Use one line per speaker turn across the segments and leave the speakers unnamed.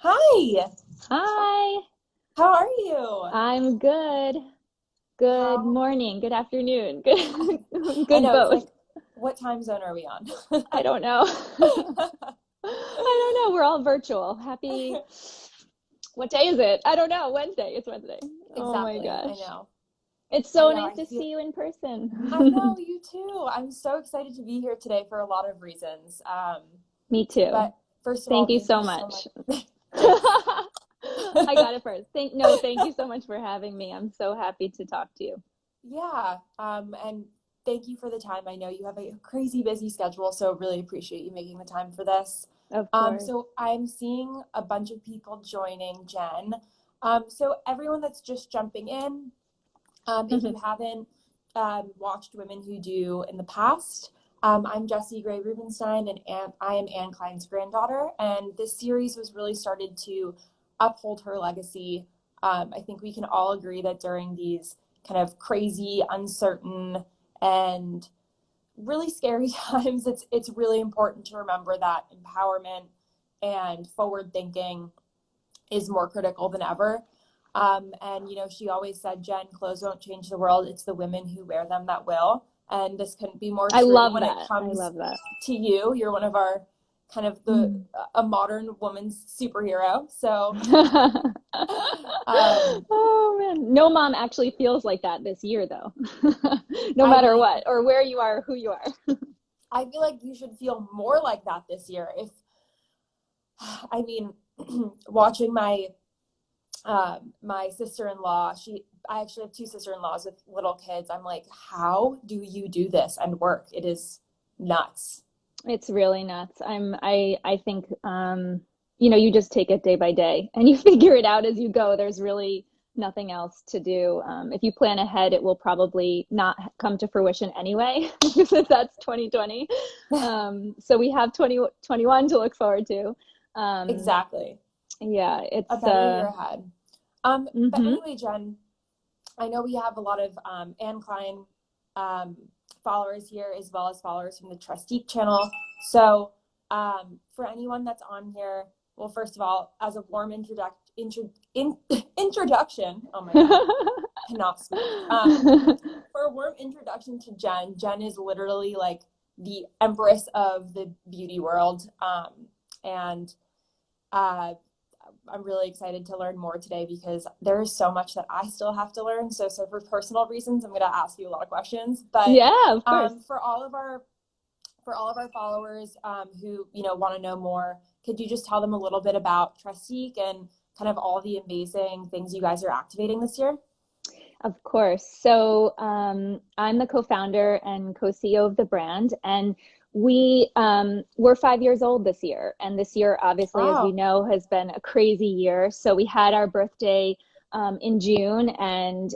Hi,
Hi,
how are you?
I'm good. Good
How
morning, good afternoon, good,
I
good
know it's
both.
like, what time zone are we on?
I don't know. I don't know. We're all virtual. What day is it? I don't know. Wednesday. It's Wednesday. Oh my
Exactly.
gosh. It's so nice to see you in
I
person.
know you too. I'm so excited to be here today for a lot of reasons.
Me too.
But first of all,
Thank you
thank
so
you so
much.
much. Thanks.
I got it first. No, thank you so much for having me. I'm so happy to talk to you.
Yeah, and thank you for the time. I know you have a crazy busy schedule, so really appreciate you making the time for this.
Of course.
So I'm seeing a bunch of people joining Jen. So everyone that's just jumping in, if you haven't watched Women Who Do in the past, I'm Jessie Gray Rubenstein, and I am Anne Klein's granddaughter. And this series was really started to uphold her legacy. I think we can all agree that during these kind of crazy, uncertain, and really scary times, it's really important to remember that empowerment and forward thinking is more critical than ever. And she always said, Jen, clothes won't change the world. It's the women who wear them that will. And this couldn't be more
I
true
love
when it
that. I
comes
love that.
to you. You're one of our kind of
Mm.
a modern woman's superhero. So, um,
Oh man, no mom actually feels like that this year though. No
I
matter
mean,
what, or where you are, or who you are.
I feel like you should feel more like that this year. If I mean, watching my sister-in-law, I actually have two sister-in-laws with little kids. I'm like, how do you do this and work? It is nuts.
It's really nuts. I think you just take it day by day and you figure it out as you go. There's really nothing else to do. If you plan ahead, it will probably not come to fruition anyway, because that's 2020. So we have 2021 to look forward to. Um,
Exactly.
yeah,
A
it's
better year ahead. But
mhm.
anyway, Jen, I know we have a lot of Anne Klein um, followers here, as well as followers from the Trestique channel. So for anyone that's on here, well, first of all, as a warm introduction, oh my God, cannot speak. For a warm introduction to Jen, Jen is literally like the empress of the beauty world. And uh, I'm really excited to learn more today because there is so much that I still have to learn. So for personal reasons, I'm going to ask you a lot of questions. But
Yeah, of course.
for all of our followers who want to know more, could you just tell them a little bit about Trestique and kind of all the amazing things you guys are activating this year?
Of course. So I'm the co-founder and co-CEO of the brand, and we're 5 years old this year. And this year, obviously, as we
Wow.
know, has been a crazy year. So we had our birthday in June, and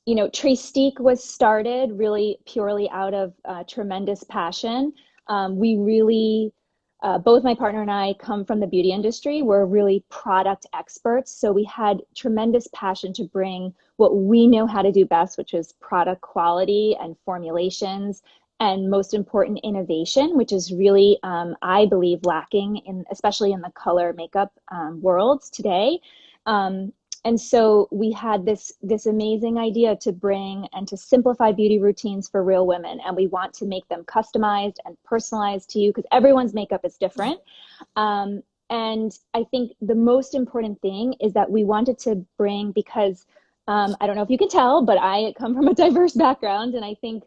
TrèStiQue was started really purely out of tremendous passion. We really both my partner and I come from the beauty industry. We're really product experts. So we had tremendous passion to bring what we know how to do best, which is product quality and formulations, and most important, innovation, which is really, I believe, lacking in, especially in the color makeup worlds today. Um, and so we had this amazing idea to bring and to simplify beauty routines for real women, and we want to make them customized and personalized to you because everyone's makeup is different. Um, and I think the most important thing is that we wanted to bring, because I don't know if you can tell, but I come from a diverse background, and I think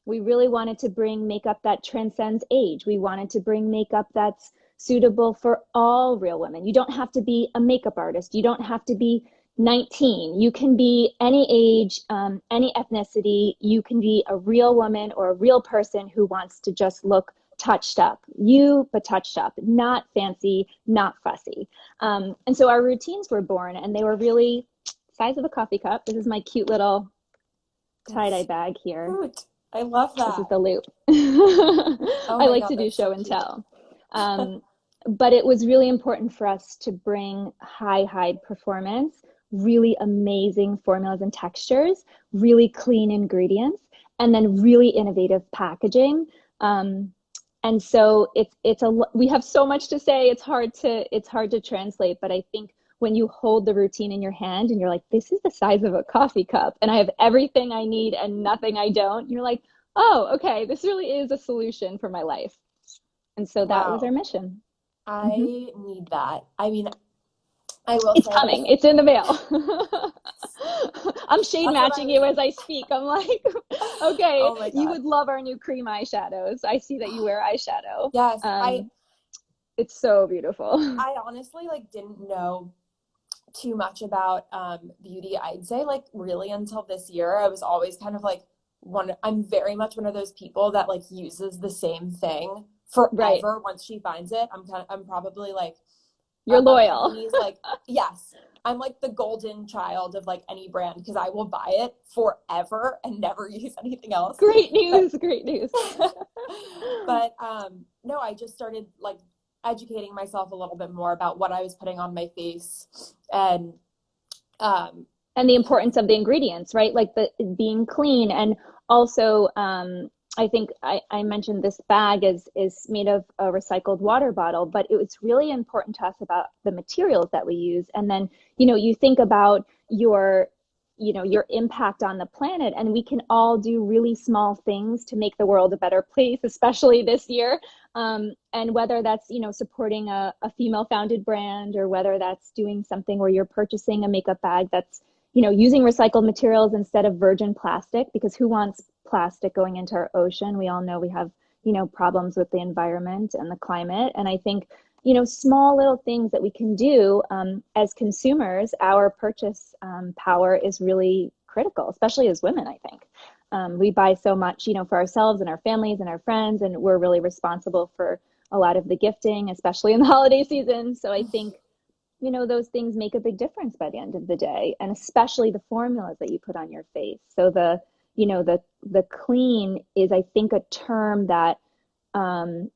we really wanted to bring makeup that transcends age. We wanted to bring makeup that's suitable for all real women. You don't have to be a makeup artist. You don't have to be 19. You can be any age, any ethnicity. You can be a real woman or a real person who wants to just look touched up. You, but touched up, not fancy, not fussy. And so our routines were born, and they were really size of a coffee cup. This is my cute little tie-dye
That's
bag here.
cute. I love
This is
that.
the loop.
Oh
I
my
like
God,
to do
that's
show
so
and
cute.
tell. Um, but it was really important for us to bring high performance, really amazing formulas and textures, really clean ingredients, and then really innovative packaging. Um, And so we have so much to say. It's hard to translate, but I think when you hold the routine in your hand and you're like, this is the size of a coffee cup and I have everything I need and nothing I don't, you're like, oh, okay, this really is a solution for my life. And so that was our
Wow.
mission. Hmm.
I need that. I mean, I will
It's
say
coming.
this.
It's in the mail. I'm shade
That's what I
matching you
was.
as I speak. I'm like, okay,
Oh my
you
God.
would love our new cream eyeshadows. I see that you wear eyeshadow.
Yes,
Um, it's so beautiful.
I honestly like didn't know too much about beauty. I'd say like really until this year. I was always kind of like I'm very much one of those people that like uses the same thing
Right.
forever once she finds it. I'm probably like
You're
my
loyal.
company's like, yes, I'm like the golden child of like any brand because I will buy it forever and never use anything else.
Great
But
news, great news.
but no, I just started like educating myself a little bit more about what I was putting on my face and um
And the importance of the ingredients, right? Like the being clean. And also, I think I mentioned this bag is made of a recycled water bottle, but it was really important to us about the materials that we use. And then, you think about your impact on the planet, and we can all do really small things to make the world a better place, especially this year. And whether that's, supporting a female founded brand, or whether that's doing something where you're purchasing a makeup bag that's using recycled materials instead of virgin plastic, because who wants plastic going into our ocean? We all know we have, problems with the environment and the climate. And I think, small little things that we can do as consumers, our purchase power is really critical, especially as women, I think. We buy so much, for ourselves and our families and our friends, and we're really responsible for a lot of the gifting, especially in the holiday season. So I think those things make a big difference by the end of the day, and especially the formulas that you put on your face. So the clean is, I think, a term that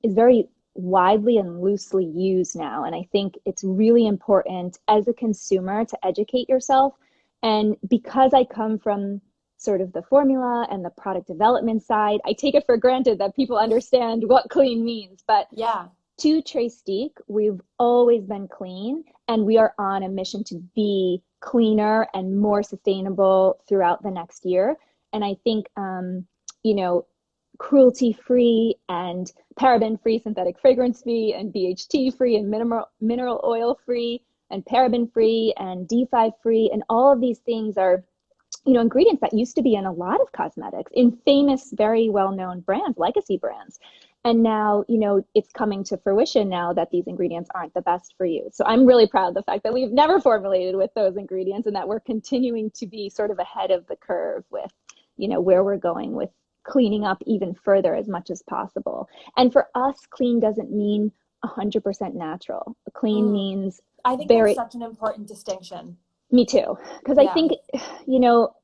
is very widely and loosely used now. And I think it's really important as a consumer to educate yourself. And because I come from sort of the formula and the product development side, I take it for granted that people understand what clean means. But
yeah.
to trèStiQue, we've always been clean, and we are on a mission to be cleaner and more sustainable throughout the next year. And I think, cruelty-free and paraben-free, synthetic fragrance-free, and BHT-free, and mineral oil-free, and paraben-free, and D5-free, and all of these things are ingredients that used to be in a lot of cosmetics, in famous, very well-known brands, legacy brands. And now, it's coming to fruition now that these ingredients aren't the best for you. So I'm really proud of the fact that we've never formulated with those ingredients, and that we're continuing to be sort of ahead of the curve with, where we're going with cleaning up even further as much as possible. And for us, clean doesn't mean 100% natural. Clean means
I think that's
very,
such an important distinction.
me too. Because I
Yeah.
think, you know,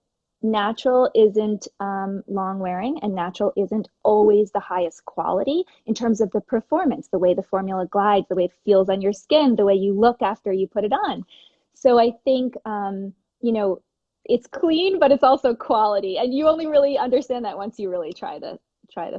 natural isn't long wearing, and natural isn't always the highest quality in terms of the performance, the way the formula glides, the way it feels on your skin, the way you look after you put it on. So I think, it's clean, but it's also quality. And you only really understand that once you really try the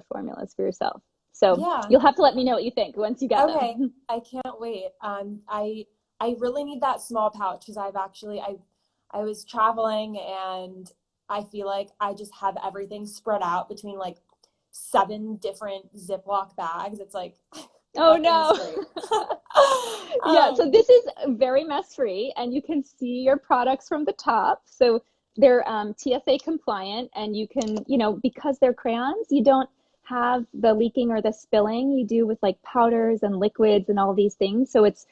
formulas for yourself. So
Yeah.
you'll have to let me know what you think once you get
Okay.
them.
I can't wait. I really need that small pouch because I was traveling and I feel like I just have everything spread out between like 7 different Ziploc bags. It's like,
Oh
what is
no.
great?
Yeah, so
um,
this is very mess free, and you can see your products from the top. So they're TSA compliant, and you can, because they're crayons, you don't have the leaking or the spilling you do with like powders and liquids and all these things. So it's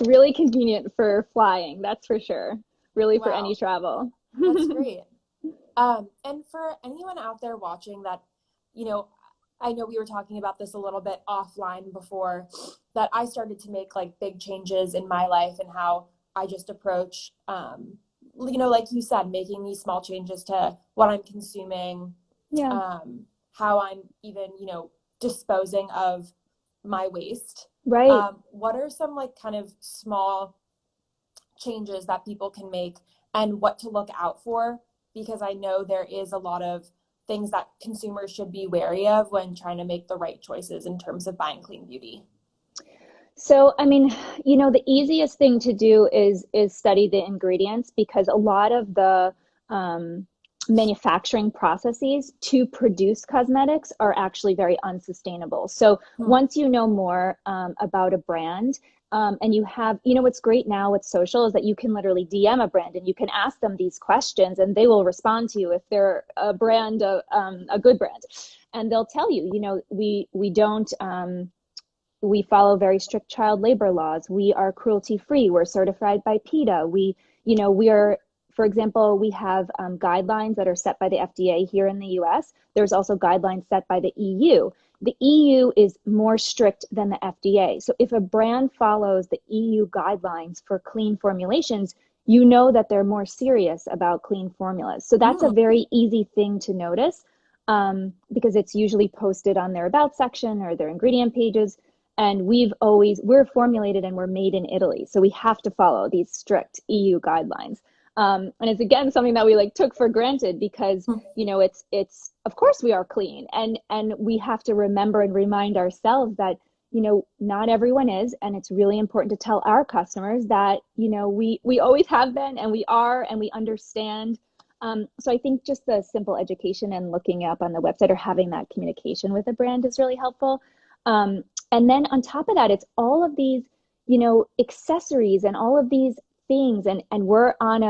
really convenient for flying, that's for sure. Really for any
wow,
travel.
that's great. And for anyone out there watching that, you know, I know we were talking about this a little bit offline before, that I started to make like big changes in my life and how I just approach, like you said, making these small changes to what I'm consuming,
Yeah,
how I'm even, disposing of my waste.
right.
What are some like kind of small changes that people can make and what to look out for? Because I know there is a lot of things that consumers should be wary of when trying to make the right choices in terms of buying clean beauty?
So, I mean, the easiest thing to do is study the ingredients, because a lot of the manufacturing processes to produce cosmetics are actually very unsustainable. So once you know more about a brand, and you have, what's great now with social is that you can literally DM a brand and you can ask them these questions and they will respond to you if they're a brand, a good brand. And they'll tell you, we don't, we follow very strict child labor laws. We are cruelty free. We're certified by PETA. We are, for example, we have guidelines that are set by the FDA here in the US. There's also guidelines set by the EU. The EU is more strict than the FDA. So if a brand follows the EU guidelines for clean formulations, you know that they're more serious about clean formulas. So that's a very easy thing to notice, because it's usually posted on their about section or their ingredient pages. And we're formulated and we're made in Italy. So we have to follow these strict EU guidelines. And it's, again, something that we took for granted because, it's, of course we are clean, and we have to remember and remind ourselves that, not everyone is. And it's really important to tell our customers that, we always have been, and we are, and we understand. So I think just the simple education and looking up on the website or having that communication with a brand is really helpful. And then on top of that, it's all of these, accessories and all of these things. And we're on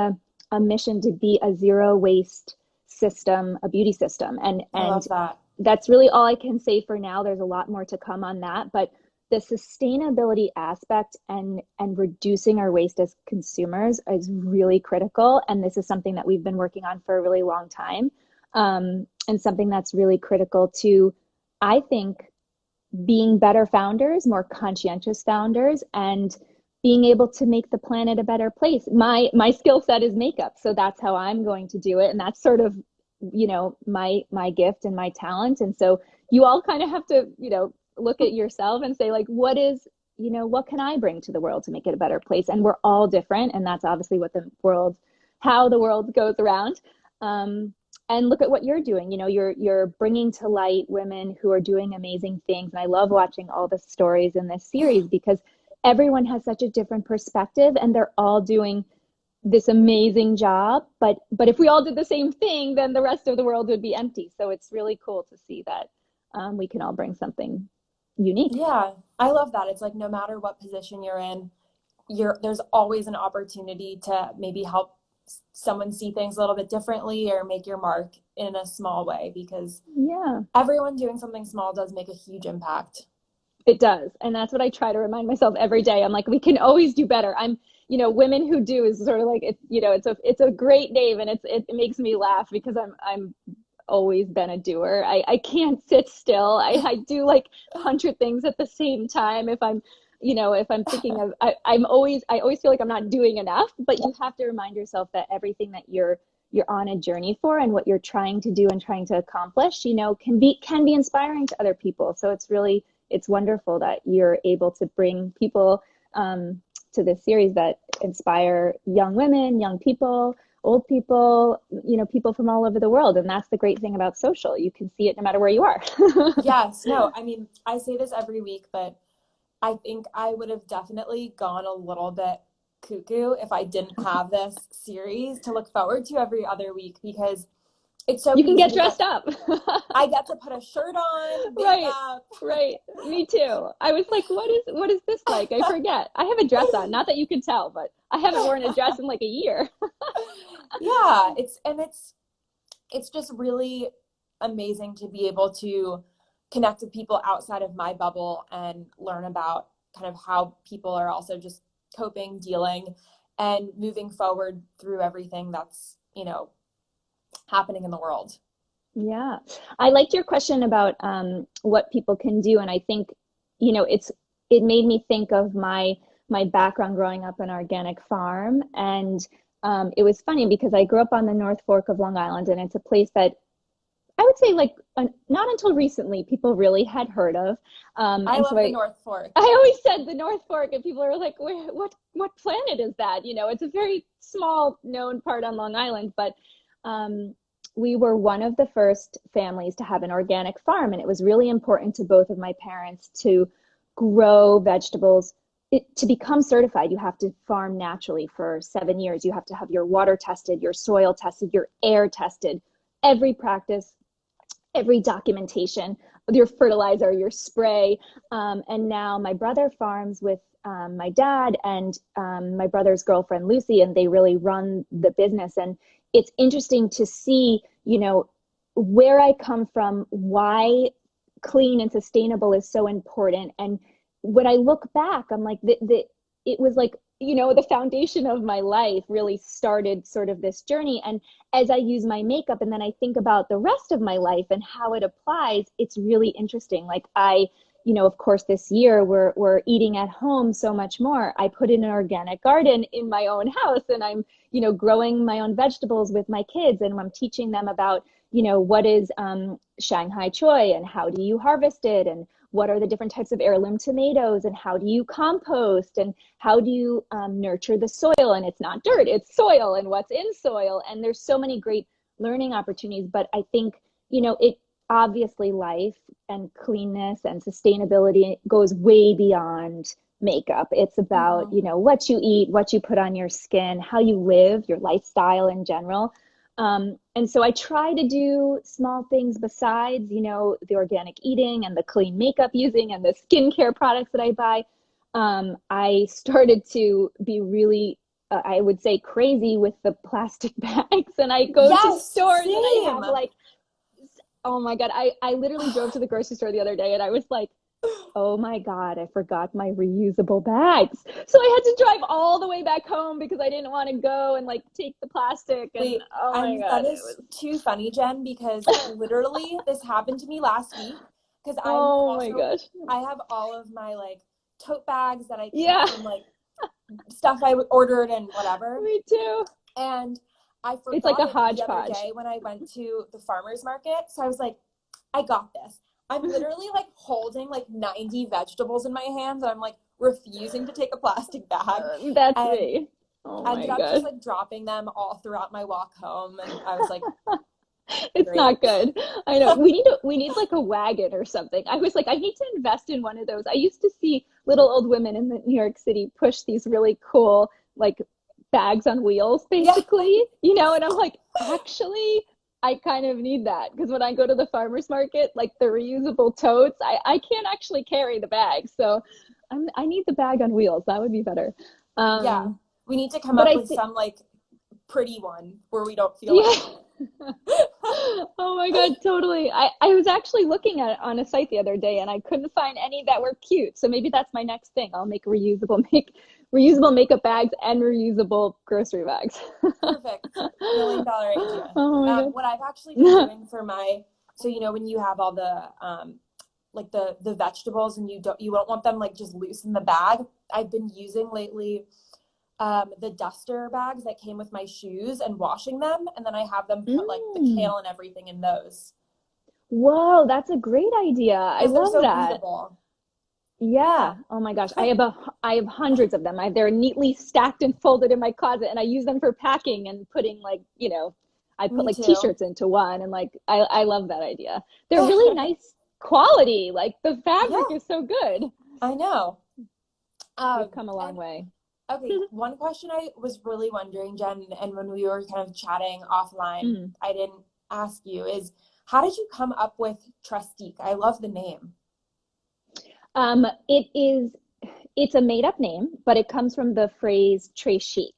a mission to be a zero waste system, a beauty system. And
I love that.
That's really all I can say for now. There's a lot more to come on that. But the sustainability aspect and reducing our waste as consumers is really critical. And this is something that we've been working on for a really long time. And something that's really critical to, I think, being better founders, more conscientious founders, and being able to make the planet a better place. My skill set is makeup, so that's how I'm going to do it, and that's sort of my gift and my talent. And so you all kind of have to look at yourself and say, what can I bring to the world to make it a better place? And we're all different, and that's obviously how the world goes around. And look at what you're doing. You're bringing to light women who are doing amazing things. And I love watching all the stories in this series because everyone has such a different perspective and they're all doing this amazing job. But if we all did the same thing, then the rest of the world would be empty. So it's really cool to see that we can all bring something unique.
Yeah, I love that. It's no matter what position you're in, there's always an opportunity to maybe help someone see things a little bit differently or make your mark in a small way, because everyone doing something small does make a huge impact.
It does. And that's what I try to remind myself every day. I'm we can always do better. Women Who Do is sort of it's a great name, and it makes me laugh because I'm always been a doer. I can't sit still. I do 100 things at the same time. If I'm thinking of, I always feel like I'm not doing enough, but you have to remind yourself that everything that you're on a journey for and what you're trying to do and trying to accomplish, can be inspiring to other people. So it's wonderful that you're able to bring people to this series that inspire young women, young people, old people, people from all over the world. And that's the great thing about social. You can see it no matter where you are.
Yes. No, I say this every week, but I think I would have definitely gone a little bit cuckoo if I didn't have this series to look forward to every other week, because it's so
you can get dressed up.
I get to put a shirt on, makeup.
Right. Me too. I was like, what is this like? I forget. I have a dress on. Not that you can tell, but I haven't worn a dress in a year.
Yeah, it's just really amazing to be able to connect with people outside of my bubble and learn about kind of how people are also just coping, dealing, and moving forward through everything that's, happening in the world.
Yeah. I liked your question about what people can do. And I think, it made me think of my background growing up on an organic farm. And it was funny because I grew up on the North Fork of Long Island, and it's a place that I would say not until recently people really had heard of.
I love the North Fork.
I always said the North Fork, and people are like, what planet is that? It's a very small known part on Long Island, but we were one of the first families to have an organic farm, and it was really important to both of my parents to grow vegetables. To become certified, you have to farm naturally for 7 years. You have to have your water tested, your soil tested, your air tested, every practice, every documentation, your fertilizer, your spray. And now my brother farms with my dad and my brother's girlfriend, Lucy, and they really run the business. And it's interesting to see, where I come from, why clean and sustainable is so important. And when I look back, I'm like, it was like, the foundation of my life really started sort of this journey. And as I use my makeup and then I think about the rest of my life and how it applies, it's really interesting. Like of course, this year we're eating at home so much more. I put in an organic garden in my own house, and I'm, growing my own vegetables with my kids, and I'm teaching them about, what is Shanghai choy and how do you harvest it, and what are the different types of heirloom tomatoes, and how do you compost, and how do you nurture the soil? And it's not dirt, it's soil, and what's in soil. And there's so many great learning opportunities. But I think, it obviously life and cleanness and sustainability goes way beyond makeup. It's about, what you eat, what you put on your skin, how you live, your lifestyle in general. And so I try to do small things besides, the organic eating and the clean makeup using and the skincare products that I buy. I started to be really, I would say, crazy with the plastic bags. And I go to stores and I have like, oh my God, I literally drove to the grocery store the other day and I was like, oh my God, I forgot my reusable bags. So I had to drive all the way back home because I didn't want to go and like take the plastic. And
Wait,
oh my God.
that is too funny, Jen, because literally this happened to me last week because
my gosh.
I have all of my like tote bags that I keep
Yeah.
from like stuff I ordered and whatever.
Me too.
And I forgot
it's like a
it the other
hodgepodge
day when I went to the farmer's market. So I was like, I got this. I'm literally like holding like 90 vegetables in my hands and I'm like refusing to take a plastic bag.
That's me. Oh my
ended up
God.
just like dropping them all throughout my walk home, and I was like,
it's
great.
Not good. I know. We need like a wagon or something. I was like, I need to invest in one of those. I used to see little old women in New York City push these really cool like bags on wheels, basically, and I'm like, actually, I kind of need that because when I go to the farmer's market, like the reusable totes, I can't actually carry the bag. So I need the bag on wheels. That would be better.
Yeah, we need to come up with some like pretty one where we don't feel like
oh my God, totally. I was actually looking at it on a site the other day and I couldn't find any that were cute. So maybe that's my next thing. I'll make reusable makeup bags and reusable grocery bags.
Perfect. $1 million idea.
Oh my God.
What I've actually been doing for so when you have all the like the vegetables and you don't want them like just loose in the bag, I've been using lately the duster bags that came with my shoes and washing them, and then I have them put like the kale and everything in those.
Whoa, that's a great idea. I love that.
Breathable.
Yeah. Oh my gosh. I have hundreds of them. They're neatly stacked and folded in my closet, and I use them for packing and putting like, I put like t-shirts into one, and like I love that idea. They're really nice quality. Like the fabric is so good.
I know.
We've come a long way.
Okay, one question I was really wondering, Jen, and when we were kind of chatting offline, I didn't ask you, is how did you come up with trèStiQue? I love the name.
It's a made up name, but it comes from the phrase trèStiQue.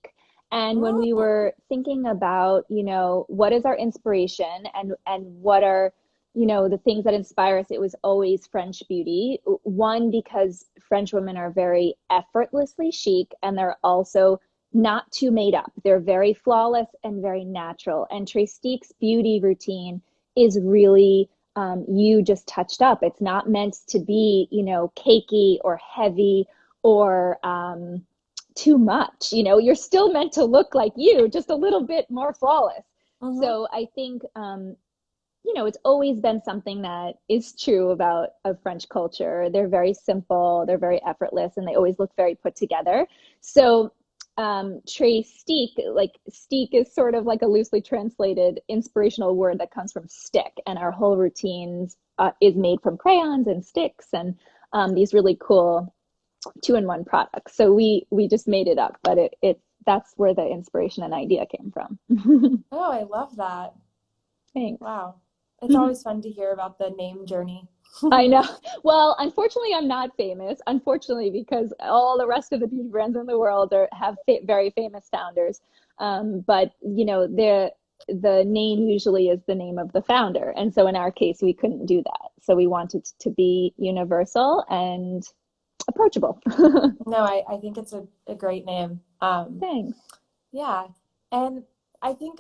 And when we were thinking about, what is our inspiration and what are, the things that inspire us, it was always French beauty. One, because French women are very effortlessly chic, and they're also not too made up. They're very flawless and very natural. And trèStique's beauty routine is really, you just touched up. It's not meant to be, cakey or heavy or too much. You're still meant to look like you, just a little bit more flawless. So I think, it's always been something that is true about a French culture. They're very simple, they're very effortless, and they always look very put together. So trèStiQue, like steak is sort of like a loosely translated inspirational word that comes from stick, and our whole routines is made from crayons and sticks and these really cool two-in-one products. So we just made it up, but it that's where the inspiration and idea came from.
Oh, I love that.
Thanks.
Wow. It's always fun to hear about the name journey.
I know. Well, unfortunately, I'm not famous. Unfortunately, because all the rest of the beauty brands in the world have very famous founders. But you know, the name usually is the name of the founder, and so in our case, we couldn't do that. So we wanted to be universal and approachable.
No, I think it's a great name.
Thanks.
Yeah. And I think,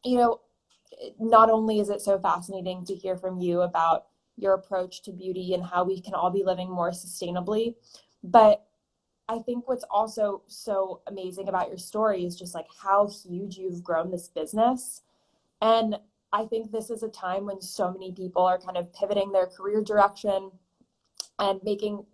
you know, not only is it so fascinating to hear from you about your approach to beauty and how we can all be living more sustainably, but I think what's also so amazing about your story is just like how huge you've grown this business. And I think this is a time when so many people are kind of pivoting their career direction and making